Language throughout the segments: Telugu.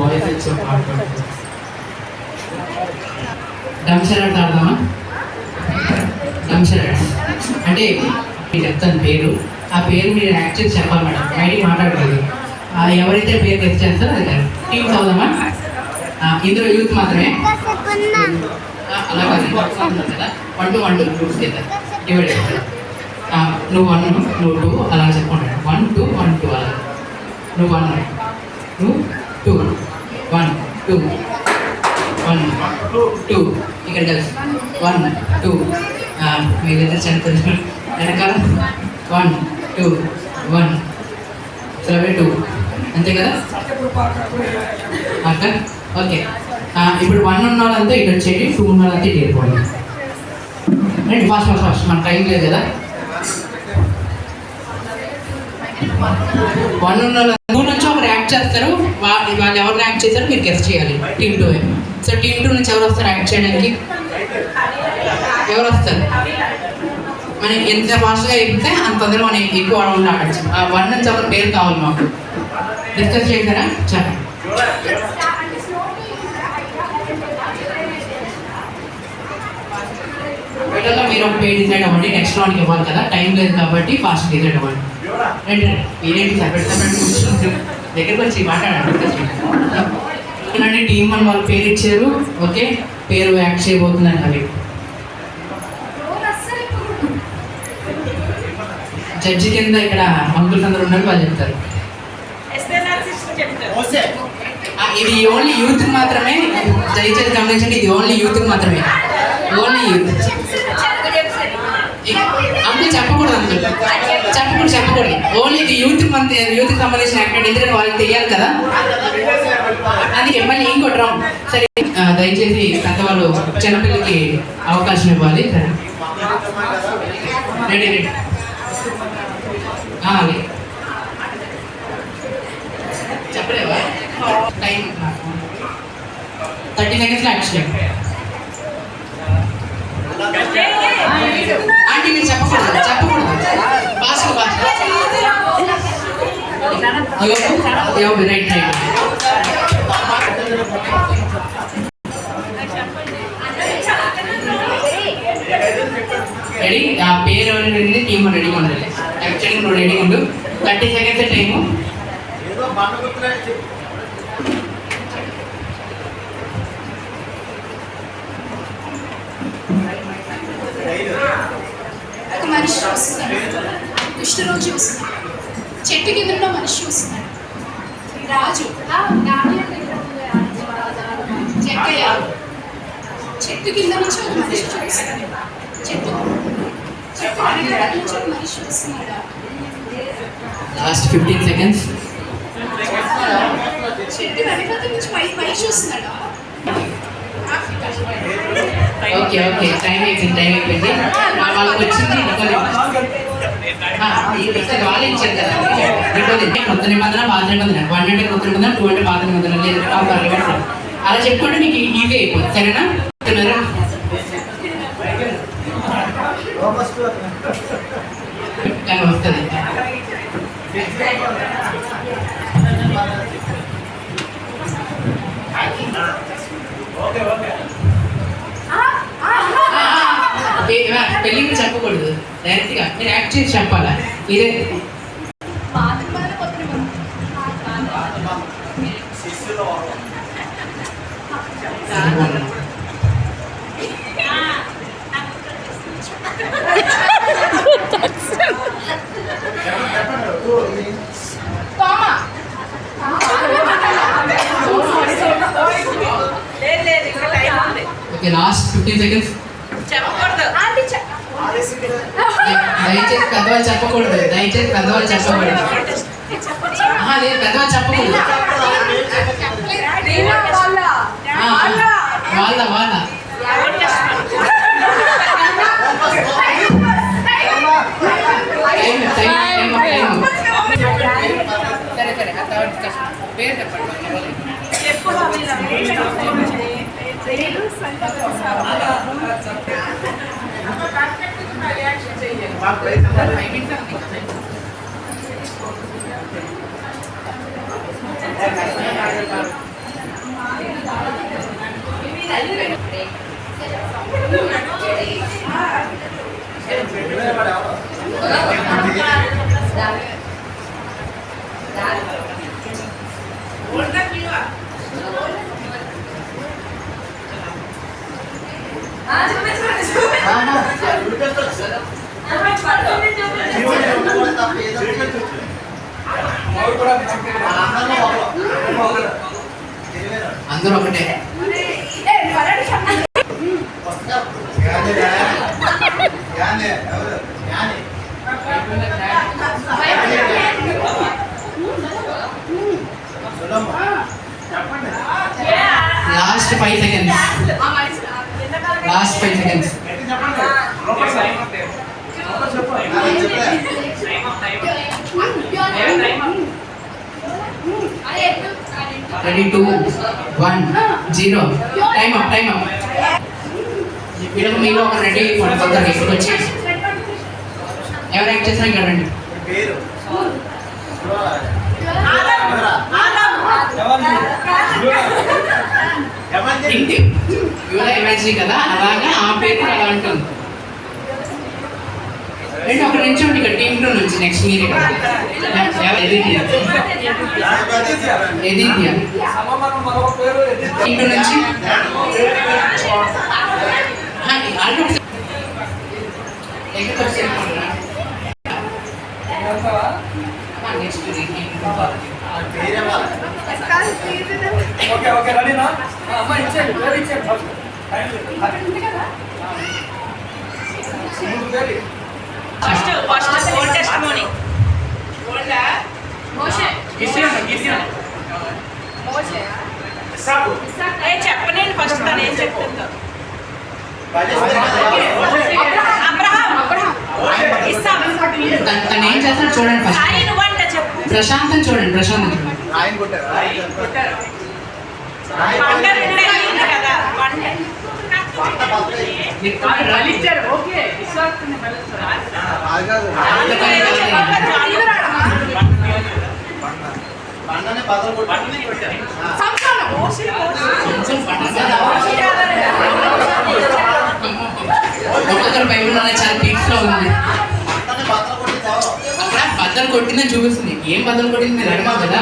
వాయిస్ డంషరట్ ఆడదామా? డంషరట్ అంటే మీకు చెప్తాను పేరు, ఆ పేరు మీరు యాక్ట్ చేసి చెప్పాలి మేడం, బయటికి మాట్లాడలేదు. ఎవరైతే పేరు గెస్ట్ చేస్తారో అది టీమ్స్ అవుదామా? ఇందులో యూత్ మాత్రమే, అలా కాదు కదా, 1 to 1 గ్రూప్స్ కదా డివైడ్ అవుతారు. నువ్వు 1 నువ్వు 2 అలా చెప్పుకుంటాడు. 1 2 1 2 అలా. నువ్వు 1 నువ్వు 2 1 2 1 2 ఇక్కడ కలిసి 1 2 మీరైతే చెప్తారు వెనకాల 1 2 1 సరే 2 అంతే కదా అక్క? ఓకే, ఇప్పుడు 1 ఉన్న వాళ్ళంతా ఇటు వచ్చేది, 2 ఉన్న వాళ్ళంతా ఇటు వెళ్ళిపోండి. రైట్, ఫాస్ట్ ఫాస్ట్ ఫాస్ట్, మన టైం లేదు కదా. 1 ఉన్న వాళ్ళు 2 నుంచి ఒకరు యాక్ట్ చేస్తారు, వాళ్ళు ఎవరిని యాక్ట్ చేస్తారో మీరు గెస్ట్ చేయాలి. టీమ్ 2. సో టీమ్ 2 నుంచి ఎవరు వస్తారు యాక్ట్ చేయడానికి? ఎవరు వస్తారు? మనం ఎంత ఫాస్ట్గా అయిపోతే అంత తొందరగా మనం ఎక్కువ రౌండ్ ఆడచ్చు. 1 నుంచి ఎవరు పేరు కావాలి మాకు, డిస్కస్ చేశారా? చెప్పండి. వీటిలో మీరు ఒక పేరు డిసైడ్ అవ్వండి, నెక్స్ట్ రౌండ్కి ఇవ్వాలి కదా, టైం లేదు కాబట్టి ఫాస్ట్ డిసైడ్ అవ్వండి. రండి మీరేంటి సపరేట్ దగ్గరకు వచ్చి మాట్లాడండి, డిస్కస్ చేయండి. టీం అని వాళ్ళు పేరు ఇచ్చారు, ఓకే, పేరు యాక్ట్ చేయబోతుందండి. అవి జడ్జి కింద ఇక్కడ అంకుల్స్ అందరూ ఉన్నారు, వాళ్ళు చెప్తారు. ఇది ఓన్లీ యూత్ మాత్రమే, దయచేసి గమనించండి, ఇది ఓన్లీ యూత్ మాత్రమే, ఓన్లీ యూత్. అంకుల్ చెప్పకూడదు, అంకుల్ చెప్పకూడదు, ఓన్లీ ఇది యూత్కి సంబంధించిన యాక్టివిటీ, ఎందుకంటే వాళ్ళకి తెలియాలి కదా, అందుకే మళ్ళీ ఇంకోటి రౌండ్. సరే, దయచేసి పెద్దవాళ్ళు చిన్నపిల్లలకి అవకాశం ఇవ్వాలి. సరే రెడీ రెడీ చెప్పలేవా? టైం 30 సెకండ్స్లో యాక్షన్. ఆంటీ మీరు చెప్పకూడదు ఫాస్ట్ రైట్. రెడీ? ఆ పేరు ఎవరు రెడీ? టీమ్ రెడీగా ఉండాలి. యాక్చువల్గా నువ్వు రెడీగా ఉండు. 30 సెకండ్స్ టైము. ఒక మనిషి వస్తున్నాడు, కుష్ఠరోగి వస్తున్నాడు, చెట్టు కింద ఉన్న మనిషి వస్తున్నాడు. రాజు చెక్కయ్య చెట్టు కింద నుంచి ఒక మనిషి చూస్తున్నాడు. చెట్టు నుంచి ఒక మనిషి వస్తున్నాడు. Last 15 seconds. చెట్టు వెనకాల నుంచి మనిషి వస్తున్నాడు. ఓకే ఓకే, టైం అయిపోయింది. వాళ్ళకి వచ్చింది వాళ్ళు ఇచ్చారు కదా, కొత్త నిబంధన పాత నిబంధన, 1 అంటే కొత్త నిబంధన, 2 అంటే పాత నిబంధన, లేదు అలా చెప్పుకుంటే మీకు ఈజీ అయిపోతుంది. సరేనా? కానీ వస్తుంది. పెళ్ళికి చెప్పకూడదు, డైరెక్ట్గా మీరు యాక్ట్ చేసి చెప్పాలా. ఇదే ఓకే, లాస్ట్ 15 సెకండ్స్. దయచేసి పెద్దవాళ్ళు చెప్పకూడదు, దయచేసి పెద్దవాళ్ళు చెప్పకూడదు. లేదు, పెద్దవాళ్ళు చెప్పకూడదు. వాళ్ళ సరే సరే, పేరు చెప్పండి. అందరూ ఒకటే. Last 5 seconds. Last 5 seconds. Ready, 2, 1, 0. Time up. వీళ్ళకి మీలో ఒక రెడీ కొందరు ఎక్కువ వచ్చి ఎవరు యాక్ట్ చేసినా ఇక్కడ రండి. ఇమేజిన్ కదా, అలాగా ఆ పేరు అలా ఉంటుంది. రెండు ఒక నుంచి ఉండి ఇక్కడ టీమ్ 2 నుంచి నెక్స్ట్ మీరే ఎదిరియా టీమ్ 2 నుంచి నెక్స్ట్ ఓకే రెడీనా అమ్మ ఇచ్చేయండి పేరు ఇచ్చేయండి ఫస్ట్ ఓల్డ్ టెస్టిమోనీ మోషే చెప్పనండి ఫస్ట్ తను ఏం చెప్తుందో. తను ఏం చేస్తాడు చూడండి ఫస్ట్. ప్రశాంతం చూడండి. ఒక్కొక్కరు బైబిల్లోనే చాలా పీక్స్ లో ఉంది. అక్కడ బద్దలు కొట్టిందని చూపిస్తుంది. ఏం బద్దలు కొట్టింది మీరు అడగాలి కదా.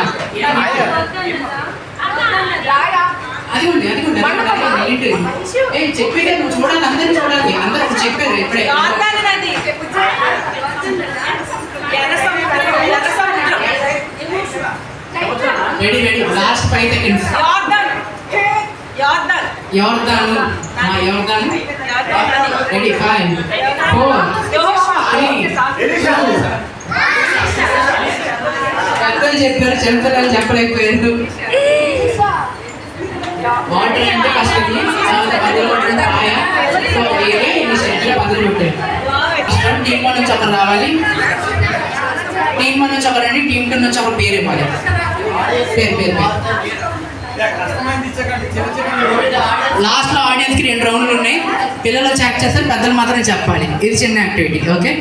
అది ఉంది చెప్పేదే నువ్వు చూడాలి. అందరినీ చూడాలి. అందరూ చెప్పారు ఇప్పుడే. Ready last 5 seconds. యోర్దాను రెడీ 5, 4, 3, 2. పెద్దలు చెప్పారు, చిన్నపిల్లలు చెప్పలేకపోయారు. వాటర్ అంటే ఫస్ట్ పదులు కొట్టండి ఆయా. సో వేరే పదులు కొట్టారు. టీమ్ 1 నుంచి ఒకరు రావాలి. టీమ్ 1 నుంచి ఒకరు రండి. టీమ్ 2 నుంచి ఒకరు పేరు ఇవ్వాలి. పేరు లాస్ట్ లో ఆడియన్స్ కి 2 రౌండ్లు ఉన్నాయి. పిల్లలు చెక్ చేస్తారు, పెద్దలు మాత్రం చెప్పాలి. ఇది చిన్న యాక్టివిటీ. ఓకే,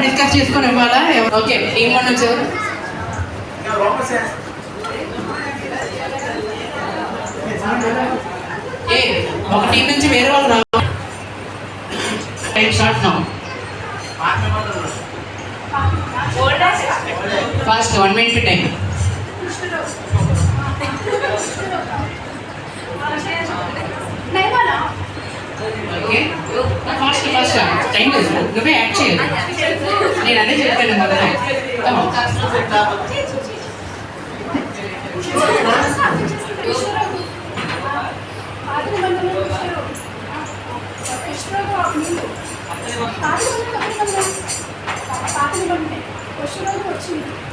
డిస్కస్ చేసుకొని ఇవ్వాలా? ఓకే, టీమ్ 1 నుంచి ఒక టీం నుంచి వేరే వాళ్ళు రావాలి. Start now. Fast 1 minute time. Okay, fast time లేదు. నువ్వే యాక్ట్ చేయాలి. నేను అదే చెప్పాను మొదట.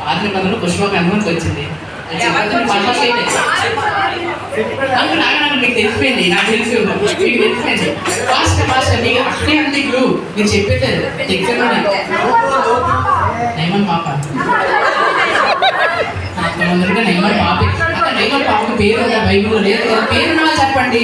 ఆది నిబంధనలో పుష్పకు అనుమతి వచ్చింది. మీకు తెలిసిపోయింది. నాకు తెలిసిపోయింది. మీకు తెలిసిపోయింది. ఫాస్ట్ మీకు అక్కడే ఉంది. గ్లూ మీరు చెప్పేశారు. నైమన్ పాప నైమన్ పాప. నైమన్ పాప పేరు ఉందా బైబిల్లో? లేదు కదా. పేరు నా చెప్పండి.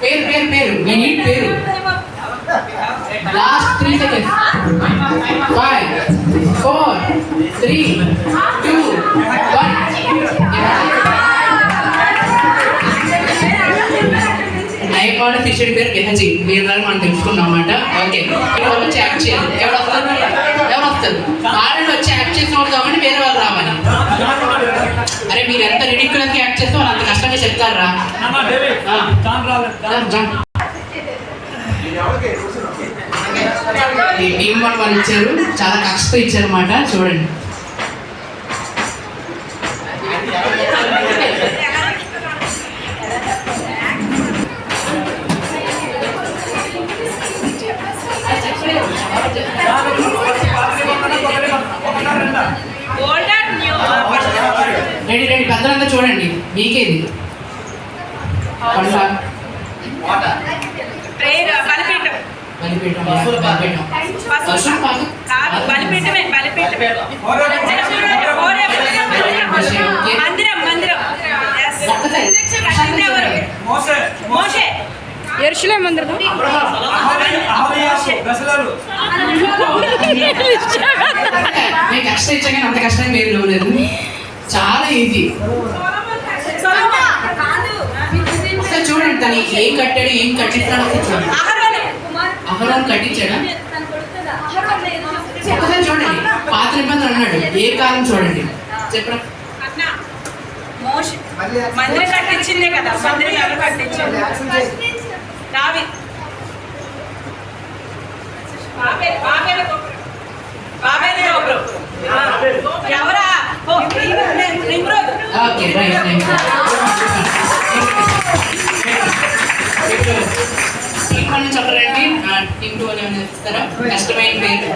పేరు మీ నీట్ పేరు. Last 3 seconds. 5, 4, 3, 2, 1. వాళ్ళ శిష్యుడి పేరు గెహజీ. వీళ్ళని మనం తెలుసుకున్నాం అన్నమాట. ఓకే, వాళ్ళు వచ్చి యాక్ట్ చేయాలి. ఎవరు వస్తారు? వాళ్ళు వచ్చి యాక్ట్ చేసిన వాళ్ళు కాబట్టి వేరే వాళ్ళు రావాలి. అరే మీరు ఎంత రిడిక్యులస్ గా యాక్ట్ చేస్తే వాళ్ళు అంత కష్టంగా చెప్తారా? టీం వాళ్ళు ఇచ్చారు, చాలా కష్టంతో ఇచ్చారు అన్నమాట. చూడండి, old and new first ready పెద్దలంతా చూడండి, మీకేది ప్రేయర్ బలిపీఠం వర్షం కాదు. కాదు బలిపీఠమే మందిరం Yes. కట్టింది ఎవరు? మోషే ఎరుషలేం మందిరం మీకు కష్టం ఇచ్చా కానీ అంత కష్టం మీరు లేదు, చాలా ఈజీ. ఒకసారి చూడండి తను ఏం కట్టాడు, ఏం కట్టిస్తాడు ఒకసారి చూడండి. అహరోను కట్టించాడా? ఒకసారి చూడండి, పాత నిబంధనలు అన్నాడు, ఏ కాలం చూడండి చెప్పరా? మందిరం కట్టించిందే కదా, మందిరం ఎవరు కట్టించింది? దావీదు. బాబేలు గోపురం. ఎవరా? నిమ్రోదు. Okay right. టీం వన్ నుంచి ఒకరండి, టీం టూ అని ఇస్తారా? కష్టమైన పేరు